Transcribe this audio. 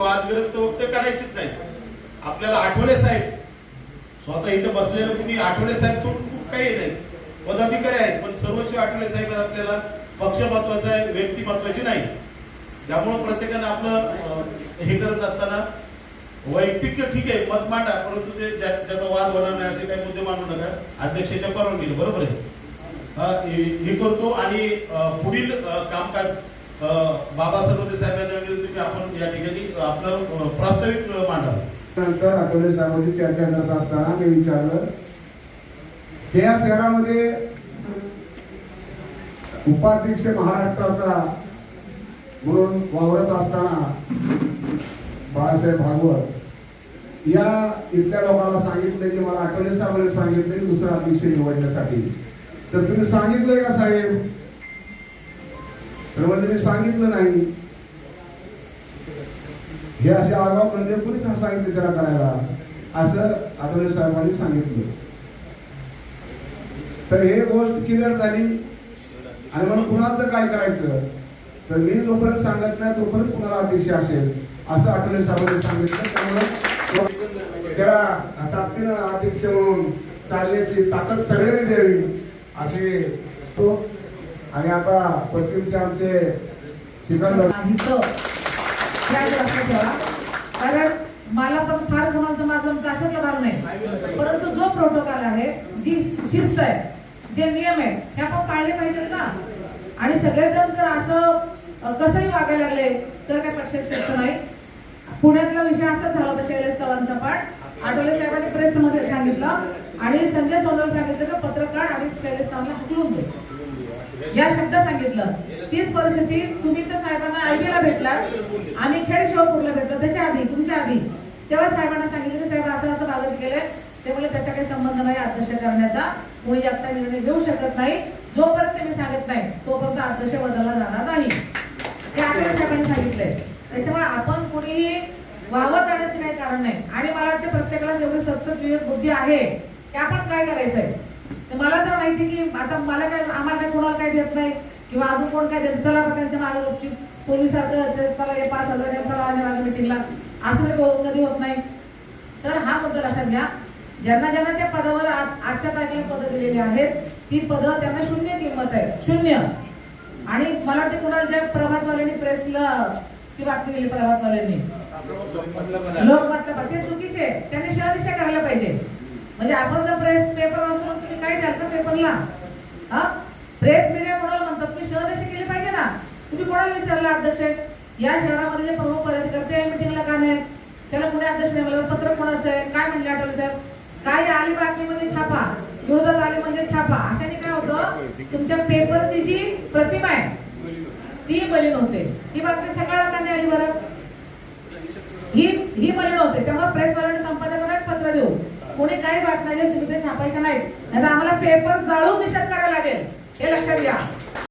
वादग्रस्त वक्तव्य काढायचीच नाही. आपल्याला आठवले साहेब स्वतः इथे बसलेले कुणी आठवले साहेब सोडून काही नाही, पदाधिकारी आहेत, पण सर्वस्वी आठवले साहेब आपल्याला पक्ष महत्वाचा आहे, व्यक्ती महत्वाची नाही. त्यामुळे प्रत्येकाने आपलं हे करत असताना वैयक्तिक ठीक आहे मत मांडा, परंतु ते ज्याचा वाद होणार नाही असे काही मुद्दे मांडू नका. अध्यक्षाच्या परवानगीने बरोबर आहे हे करतो. आणि पुढील कामकाज बाबा सर्वते साहेबांना विनंती की आपण या ठिकाणी आपलं प्रास्ताविक मांडावं. नंतर आठवले साहेबांची चर्चा करत असताना मी विचारलं की या शहरामध्ये उपाध्यक्ष महाराष्ट्राचा म्हणून वावरत असताना बाळासाहेब भागवत या इथल्या लोकांना सांगितलं की मला आठवले साहेबांनी सांगितलं की दुसरा अध्यक्ष निवडण्यासाठी, तर तुम्ही सांगितलंय का साहेब? तर म्हणजे मी सांगितलं नाही. हे असे आगाव म्हणजे कुणीच सांगितले त्याला करायला असं आठवले साहेबांनी सांगितलं. तर हे गोष्ट क्लिअर झाली. आणि म्हणून कुणाचं काय करायचं, तर मी जोपर्यंत सांगत नाही तोपर्यंत कुणाला अध्यक्ष असेल असं आठवले साहेबांनी सांगितलं. त्यामुळे त्याला ताकदीनं अध्यक्ष म्हणून चालण्याची ताकद सगळ्यांनी द्यावी असे तो. आणि आता पश्चिमचे आमचे सिकंदर, कारण मला पण फार जणांचं माझं कशातला भाग नाही, परंतु जो प्रोटोकॉल आहे, जी शिस्त आहे, जे नियम आहे हे आपण पाळले पाहिजेत ना. आणि सगळेजण जर असं कसंही वागायला लागले तर काय पक्षाची शिस्त नाही. पुण्यातला विषय असाच झाला होता शैलेश चव्हाणचा पाठ. आठवले साहेबांनी प्रेसमध्ये सांगितलं आणि संजय सोनवणे सांगितलं की पत्रकार आणि शैलेश चव्हाणला हकलून दे या शब्दात सांगितलं. तीच परिस्थिती तुम्ही तर साहेबांना आयबीला भेटलात, आम्ही खेड शिवपूरला भेटलो त्याच्या आधी, तुमच्या आधी. तेव्हा साहेबांना सांगितलं की साहेब असं असं बाबत गेले. ते बोलले त्याचा काही संबंध नाही अध्यक्ष करण्याचा, कोणी एकटा निर्णय घेऊ शकत नाही. जोपर्यंत मी सांगत नाही तोपर्यंत अध्यक्ष बदलला जाणार नाही, हे आठवले साहेबांनी सांगितलंय. त्याच्यामुळे आपण कोणीही वावत जाण्याचे काही कारण नाही. आणि मला वाटतं प्रत्येकाला जेवढी सतसत विवेक बुद्धी आहे की आपण काय करायचंय. मला जर माहिती की आता मला काय, आम्हाला काय कोणाला काय देत नाही किंवा अजून कोण काय देत, चला त्यांच्या मागे गपची पोलिसांचं त्याला 5,000 चला माझ्या मागे मिटिंगला, असं तर कधी होत नाही. तर हा मुद्दा लक्षात घ्या. ज्यांना ज्यांना त्या पदावर आजच्या तारखेला पदं दिलेली आहेत ती पदं त्यांना शून्य किंमत आहे, शून्य. आणि मला वाटतं कुणाला ज्या प्रभातवाल्यांनी प्रेसला ती बातमी दिली, प्रभातवाल्यांनी लोकमतला, ते चुकीचे. त्यांनी शहनिशा करायला पाहिजे. म्हणजे आपण जर प्रेस पेपर वाचून तुम्ही काय द्याल तर पेपरला प्रेस मीडिया कोणाला म्हणतात, तुम्ही शहनिशा केली पाहिजे ना. तुम्ही कोणाला विचारलं अध्यक्ष या शहरामध्ये जे प्रमुख पदाधिकारी मिटिंगला का नाही, त्याला पुणे अध्यक्ष नेमलं, पत्र कोणाचं आहे, काय म्हणले आठवले साहेब, काय आली बातमीमध्ये छापा, विरोधात आली म्हणजे छापा. अशाने काय होतं, तुमच्या पेपरची जी प्रतिमा आहे ती मलिन होते. ही बातमी सकाळला का नाही आली बरं, ही मलिन होते. त्यामुळे प्रेसवाल्यांनी संपादकांना एक पत्र देऊ, कोणी काही बातम्या तुम्ही ते छापायच्या नाहीत, नाही तर आम्हाला पेपर जाळून निषेध करायला लागेल, हे लक्षात घ्या.